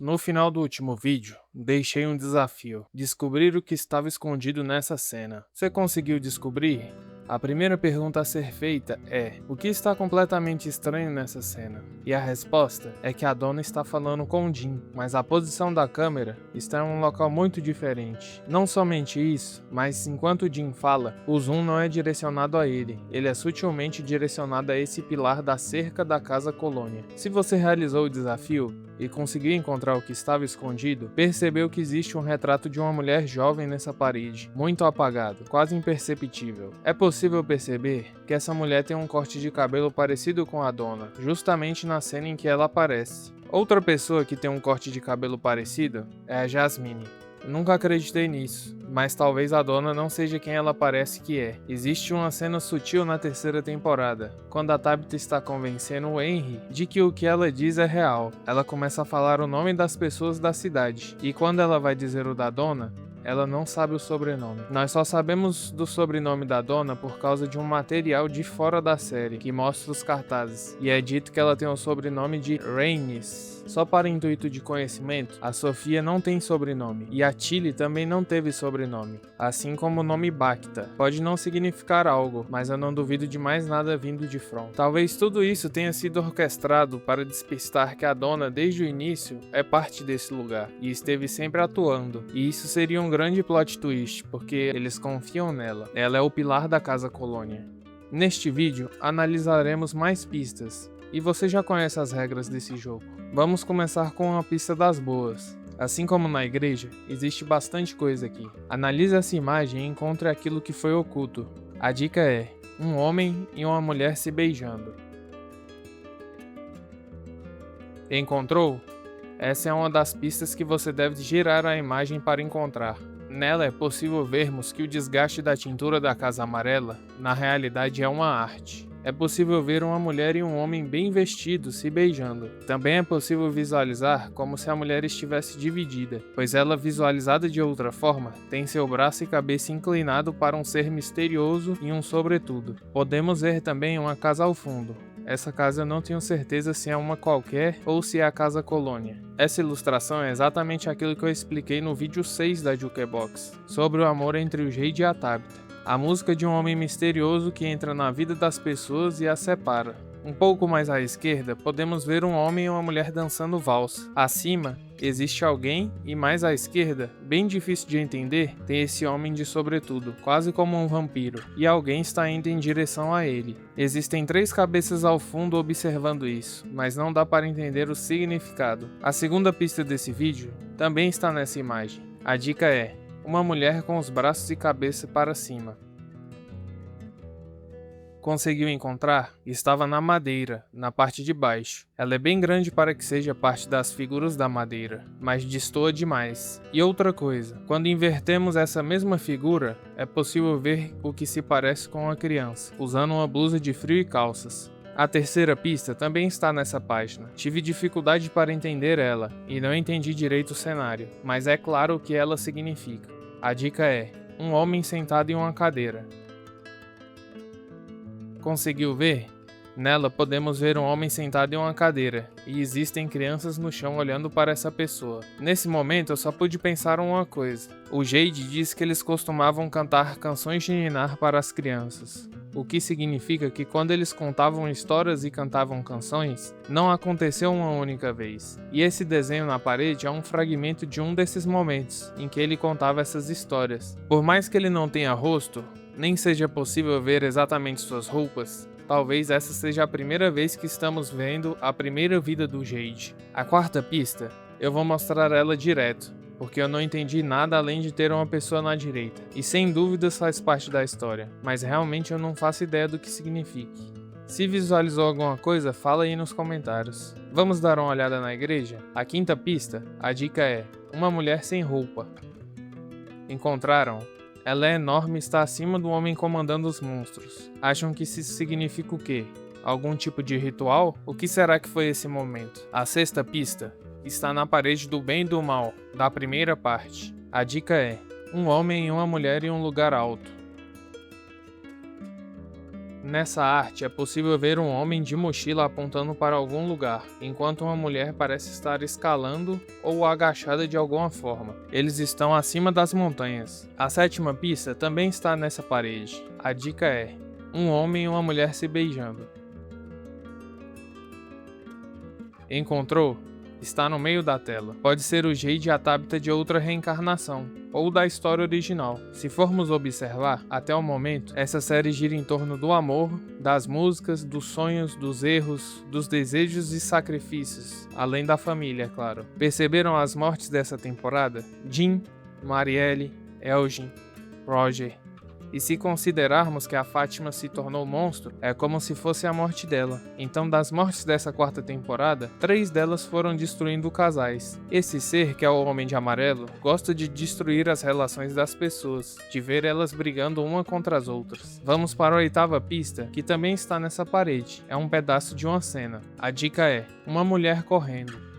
No final do último vídeo, deixei um desafio: descobrir o que estava escondido nessa cena. Você conseguiu descobrir? A primeira pergunta a ser feita é: o que está completamente estranho nessa cena? E a resposta é que a dona está falando com Jim, mas a posição da câmera está em um local muito diferente. Não somente isso, mas enquanto Jim fala, o zoom não é direcionado a ele é sutilmente direcionado a esse pilar da cerca da Casa Colônia. Se você realizou o desafio e conseguiu encontrar o que estava escondido, percebeu que existe um retrato de uma mulher jovem nessa parede, muito apagado, quase imperceptível. É possível perceber que essa mulher tem um corte de cabelo parecido com a dona, justamente na cena em que ela aparece. Outra pessoa que tem um corte de cabelo parecido é a Jasmine. Nunca acreditei nisso, mas talvez a dona não seja quem ela parece que é. Existe uma cena sutil na terceira temporada, quando a Tabitha está convencendo o Henry de que o que ela diz é real. Ela começa a falar o nome das pessoas da cidade, e quando ela vai dizer o da dona, ela não sabe o sobrenome. Nós só sabemos do sobrenome da dona por causa de um material de fora da série, que mostra os cartazes, e é dito que ela tem o sobrenome de Raines. Só para intuito de conhecimento, a Sofia não tem sobrenome, e a Tilly também não teve sobrenome, assim como o nome Bacta. Pode não significar algo, mas eu não duvido de mais nada vindo de From. Talvez tudo isso tenha sido orquestrado para despistar que a dona, desde o início, é parte desse lugar, e esteve sempre atuando, e isso seria um grande plot twist, porque eles confiam nela. Ela é o pilar da Casa Colônia. Neste vídeo, analisaremos mais pistas, e você já conhece as regras desse jogo. Vamos começar com uma pista das boas. Assim como na igreja, existe bastante coisa aqui. Analise essa imagem e encontre aquilo que foi oculto. A dica é: um homem e uma mulher se beijando. Encontrou? Essa é uma das pistas que você deve girar a imagem para encontrar. Nela é possível vermos que o desgaste da tintura da Casa Amarela, na realidade, é uma arte. É possível ver uma mulher e um homem bem vestidos se beijando. Também é possível visualizar como se a mulher estivesse dividida, pois ela, visualizada de outra forma, tem seu braço e cabeça inclinado para um ser misterioso e um sobretudo. Podemos ver também uma casa ao fundo. Essa casa eu não tenho certeza se é uma qualquer ou se é a Casa Colônia. Essa ilustração é exatamente aquilo que eu expliquei no vídeo 6 da Jukebox, sobre o amor entre o Jade e a Tabitha. A música de um homem misterioso que entra na vida das pessoas e as separa. Um pouco mais à esquerda, podemos ver um homem e uma mulher dançando valsa. Acima, existe alguém e mais à esquerda, bem difícil de entender, tem esse homem de sobretudo, quase como um vampiro, e alguém está indo em direção a ele. Existem 3 cabeças ao fundo observando isso, mas não dá para entender o significado. A segunda pista desse vídeo também está nessa imagem. A dica é: uma mulher com os braços e cabeça para cima. Conseguiu encontrar? Estava na madeira, na parte de baixo. Ela é bem grande para que seja parte das figuras da madeira, mas destoa demais. E outra coisa, quando invertemos essa mesma figura, é possível ver o que se parece com uma criança, usando uma blusa de frio e calças. A terceira pista também está nessa página. Tive dificuldade para entender ela, e não entendi direito o cenário, mas é claro o que ela significa. A dica é: um homem sentado em uma cadeira. Conseguiu ver? Nela podemos ver um homem sentado em uma cadeira, e existem crianças no chão olhando para essa pessoa. Nesse momento eu só pude pensar uma coisa. O Jade disse que eles costumavam cantar canções de ninar para as crianças, o que significa que quando eles contavam histórias e cantavam canções, não aconteceu uma única vez. E esse desenho na parede é um fragmento de um desses momentos em que ele contava essas histórias. Por mais que ele não tenha rosto, nem seja possível ver exatamente suas roupas, talvez essa seja a primeira vez que estamos vendo a primeira vida do Jade. A quarta pista, eu vou mostrar ela direto, porque eu não entendi nada além de ter uma pessoa na direita, e sem dúvidas faz parte da história, mas realmente eu não faço ideia do que signifique. Se visualizou alguma coisa, fala aí nos comentários. Vamos dar uma olhada na igreja? A quinta pista, a dica é: uma mulher sem roupa. Encontraram? Ela é enorme e está acima do homem comandando os monstros. Acham que isso significa o quê? Algum tipo de ritual? O que será que foi esse momento? A sexta pista está na parede do bem e do mal, da primeira parte. A dica é: um homem e uma mulher em um lugar alto. Nessa arte é possível ver um homem de mochila apontando para algum lugar, enquanto uma mulher parece estar escalando ou agachada de alguma forma. Eles estão acima das montanhas. A sétima pista também está nessa parede. A dica é: um homem e uma mulher se beijando. Encontrou? Está no meio da tela. Pode ser o Jade e a Tabitha de outra reencarnação, ou da história original. Se formos observar, até o momento, essa série gira em torno do amor, das músicas, dos sonhos, dos erros, dos desejos e sacrifícios, além da família, é claro. Perceberam as mortes dessa temporada? Jim, Marielle, Elgin, Roger. E se considerarmos que a Fátima se tornou monstro, é como se fosse a morte dela. Então, das mortes dessa quarta temporada, 3 delas foram destruindo casais. Esse ser, que é o Homem de Amarelo, gosta de destruir as relações das pessoas, de ver elas brigando uma contra as outras. Vamos para a oitava pista, que também está nessa parede. É um pedaço de uma cena. A dica é: uma mulher correndo.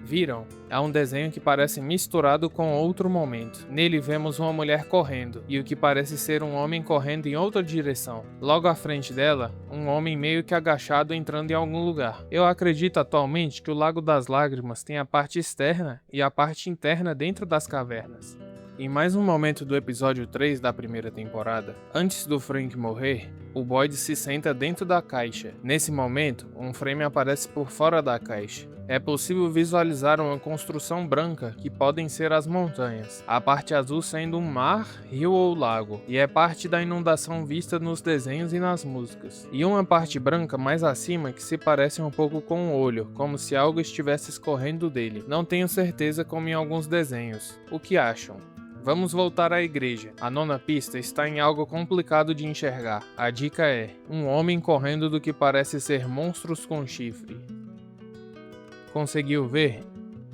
Viram? É um desenho que parece misturado com outro momento. Nele vemos uma mulher correndo, e o que parece ser um homem correndo em outra direção. Logo à frente dela, um homem meio que agachado entrando em algum lugar. Eu acredito atualmente que o Lago das Lágrimas tem a parte externa e a parte interna dentro das cavernas. Em mais um momento do episódio 3 da primeira temporada, antes do Frank morrer, o Boyd se senta dentro da caixa. Nesse momento, um frame aparece por fora da caixa. É possível visualizar uma construção branca que podem ser as montanhas, a parte azul sendo um mar, rio ou lago, e é parte da inundação vista nos desenhos e nas músicas. E uma parte branca mais acima que se parece um pouco com o olho, como se algo estivesse escorrendo dele. Não tenho certeza como em alguns desenhos. O que acham? Vamos voltar à igreja. A nona pista está em algo complicado de enxergar. A dica é: um homem correndo do que parece ser monstros com chifre. Conseguiu ver?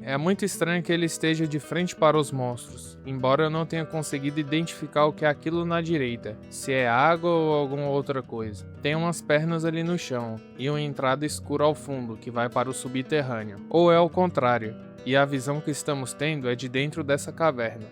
É muito estranho que ele esteja de frente para os monstros, embora eu não tenha conseguido identificar o que é aquilo na direita, se é água ou alguma outra coisa. Tem umas pernas ali no chão, e uma entrada escura ao fundo, que vai para o subterrâneo. Ou é o contrário, e a visão que estamos tendo é de dentro dessa caverna.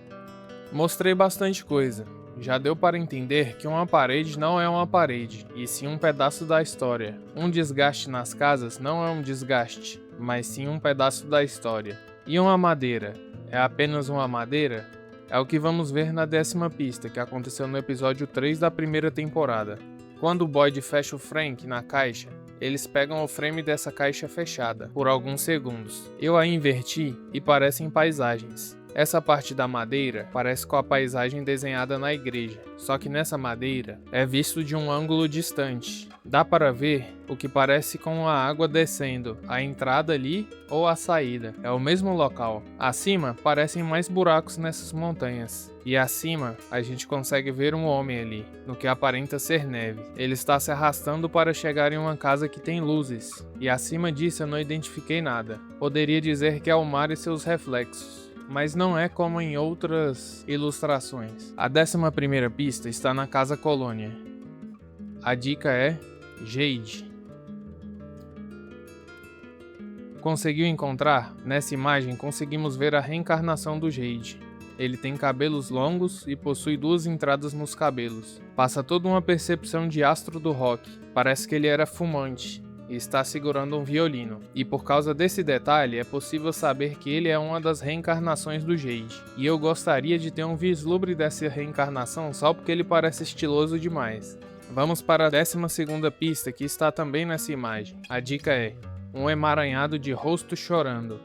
Mostrei bastante coisa. Já deu para entender que uma parede não é uma parede, e sim um pedaço da história. Um desgaste nas casas não é um desgaste, mas sim um pedaço da história. E uma madeira? É apenas uma madeira? É o que vamos ver na 10ª pista, que aconteceu no episódio 3 da primeira temporada. Quando o Boyd fecha o Frank na caixa, eles pegam o frame dessa caixa fechada, por alguns segundos. Eu a inverti e parecem paisagens. Essa parte da madeira parece com a paisagem desenhada na igreja, só que nessa madeira é visto de um ângulo distante. Dá para ver o que parece com a água descendo, a entrada ali ou a saída. É o mesmo local. Acima parecem mais buracos nessas montanhas. E acima a gente consegue ver um homem ali, no que aparenta ser neve. Ele está se arrastando para chegar em uma casa que tem luzes. E acima disso eu não identifiquei nada. Poderia dizer que é o mar e seus reflexos, mas não é como em outras ilustrações. A 11ª pista está na Casa Colônia. A dica é Jade. Conseguiu encontrar? Nessa imagem conseguimos ver a reencarnação do Jade. Ele tem cabelos longos e possui 2 entradas nos cabelos. Passa toda uma percepção de astro do rock. Parece que ele era fumante e está segurando um violino. E por causa desse detalhe, é possível saber que ele é uma das reencarnações do Jade. E eu gostaria de ter um vislumbre dessa reencarnação só porque ele parece estiloso demais. Vamos para a 12ª pista, que está também nessa imagem. A dica é: um emaranhado de rosto chorando.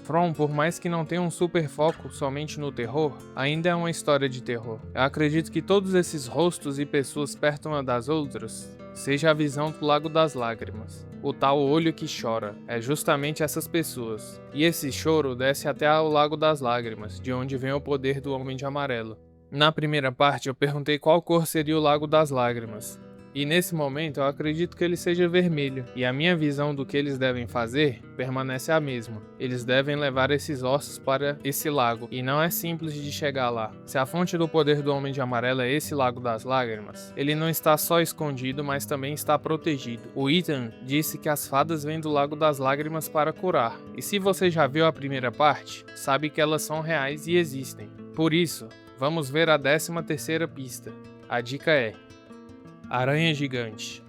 From, por mais que não tenha um super foco somente no terror, ainda é uma história de terror. Eu acredito que todos esses rostos e pessoas perto uma das outras seja a visão do Lago das Lágrimas. O tal olho que chora é justamente essas pessoas. E esse choro desce até ao Lago das Lágrimas, de onde vem o poder do Homem de Amarelo. Na primeira parte eu perguntei qual cor seria o Lago das Lágrimas. E nesse momento eu acredito que ele seja vermelho, e a minha visão do que eles devem fazer permanece a mesma. Eles devem levar esses ossos para esse lago, e não é simples de chegar lá. Se a fonte do poder do Homem de Amarelo é esse Lago das Lágrimas, ele não está só escondido, mas também está protegido. O Ethan disse que as fadas vêm do Lago das Lágrimas para curar, e se você já viu a primeira parte, sabe que elas são reais e existem. Por isso, vamos ver a 13ª pista. A dica é: aranha gigante.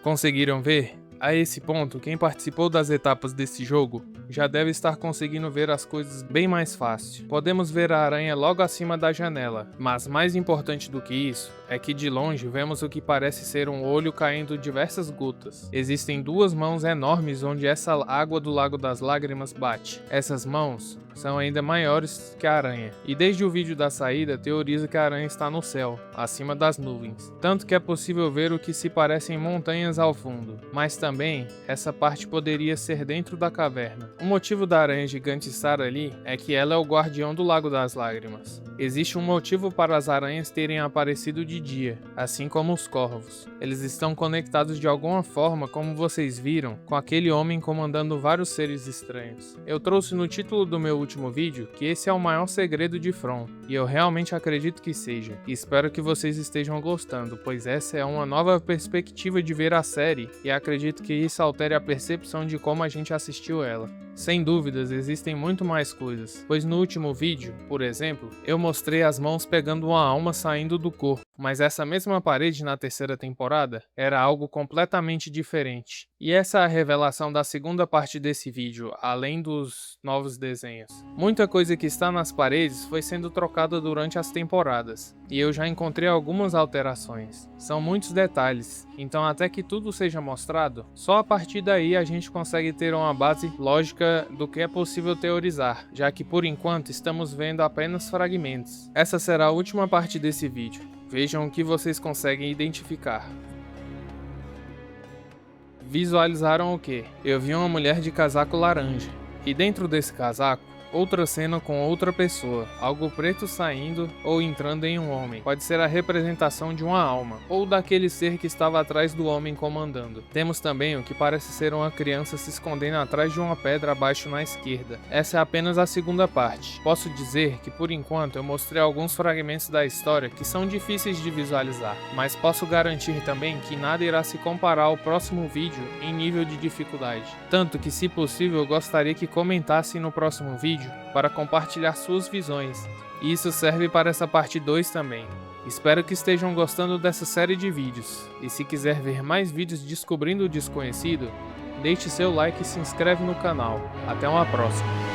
Conseguiram ver? A esse ponto, quem participou das etapas desse jogo já deve estar conseguindo ver as coisas bem mais fácil. Podemos ver a aranha logo acima da janela, mas mais importante do que isso é que de longe vemos o que parece ser um olho caindo diversas gotas. Existem duas mãos enormes onde essa água do Lago das Lágrimas bate. Essas mãos são ainda maiores que a aranha, e desde o vídeo da saída teoriza que a aranha está no céu, acima das nuvens, tanto que é possível ver o que se parecem montanhas ao fundo, mas também essa parte poderia ser dentro da caverna. O motivo da aranha gigante estar ali é que ela é o guardião do Lago das Lágrimas. Existe um motivo para as aranhas terem aparecido de dia, assim como os corvos. Eles estão conectados de alguma forma, como vocês viram, com aquele homem comandando vários seres estranhos. Eu trouxe no título do meu último vídeo que esse é o maior segredo de From, e eu realmente acredito que seja. E espero que vocês estejam gostando, pois essa é uma nova perspectiva de ver a série, e acredito que isso altere a percepção de como a gente assistiu ela. Sem dúvidas, existem muito mais coisas, pois no último vídeo, por exemplo, eu mostrei as mãos pegando uma alma saindo do corpo, mas essa mesma parede na 3ª temporada era algo completamente diferente. E essa é a revelação da segunda parte desse vídeo, além dos novos desenhos. Muita coisa que está nas paredes foi sendo trocada durante as temporadas, e eu já encontrei algumas alterações. São muitos detalhes, então até que tudo seja mostrado, só a partir daí a gente consegue ter uma base lógica do que é possível teorizar, já que por enquanto estamos vendo apenas fragmentos. Essa será a última parte desse vídeo. Vejam o que vocês conseguem identificar. Visualizaram o quê? Eu vi uma mulher de casaco laranja, e dentro desse casaco, outra cena com outra pessoa, algo preto saindo ou entrando em um homem. Pode ser a representação de uma alma, ou daquele ser que estava atrás do homem comandando. Temos também o que parece ser uma criança se escondendo atrás de uma pedra abaixo na esquerda. Essa é apenas a segunda parte. Posso dizer que por enquanto eu mostrei alguns fragmentos da história que são difíceis de visualizar, mas posso garantir também que nada irá se comparar ao próximo vídeo em nível de dificuldade. Tanto que, se possível, eu gostaria que comentassem no próximo vídeo para compartilhar suas visões, e isso serve para essa parte 2 também. Espero que estejam gostando dessa série de vídeos, e se quiser ver mais vídeos descobrindo o desconhecido, deixe seu like e se inscreve no canal. Até uma próxima!